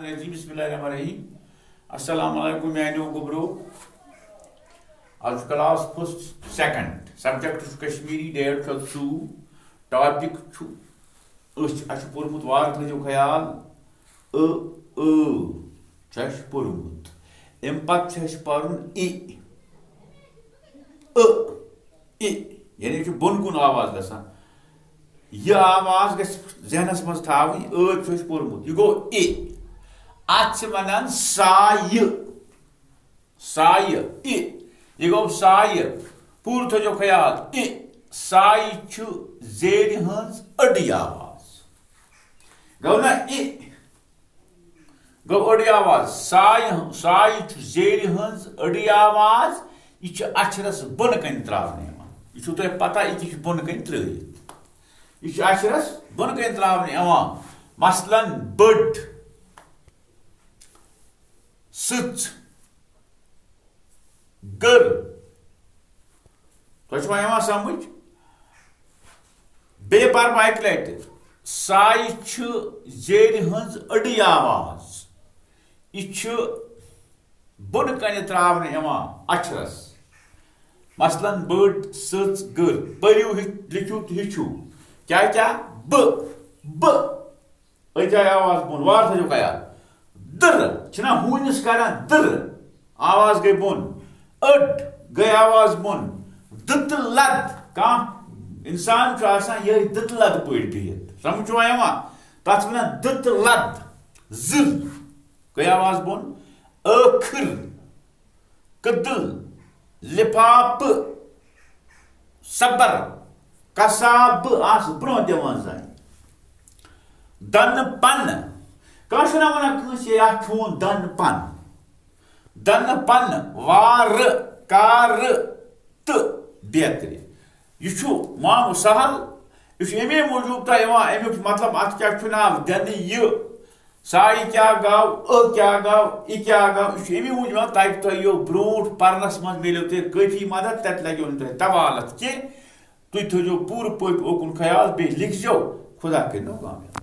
बिस्मिल्लाहिर्रहमानिर्रहीम। अस्सलाम वालेकुम मेनियो गुबरो। आज class first second subject Kashmiri date छू टॉपिक पोर्मुत वार थो ख्याल पोर्मुत अम पे पर्न यानी बोन कुन आवाज गसान यह आवाज गहनस मज थावी पोर्मुत यह गो अत वन साय साय यह गो साय पूर थो ख्याल साय जेर हज अड़ी आवाज गो ना गो अड़ी आवाज साय साय जेर हज अड़ी आवाज यह अक्षरस बन कन त्रावन यह तुह पता यह बन कन त्रवित यह अक्षरस बन कन त्रावन मसलन बड़ सच गर तुम समझ बे पर एक लट साय जेर हज अड़ी आवाज यह बन कन त्रावन अक्षरस मसलन बड़ सच गर परू लिखू हिचू क्या क्या ब अजाय आवाज बोन वार थो ख्याल दर हूनिस कर दर आवाज गई बोन अड गई आवाज बोन दत लद कह इंसान ये दत लद पे बिहित समझो तथ वन दत लद ज गई आवाज बोन आखिर कदल लिफाफ सबर कसाब आस ब्रो दिवान जान दन पन कह वन खून दन पन वार कार तो बेहतर यह मामू सहल यह अमे मूजूब अमुक मतलब अत क्या नाव दिन यह साय क्या गाव क्या गाव यह क्या गाव यह अमे मूजूब ताकि तुम ब्रो परनस मज मिलो तुम काफी मदद तत लगो तुम तवालत कह तुम थो पूर पे ओकुन ख्याल बे लिखो खुदा कर कामयाब।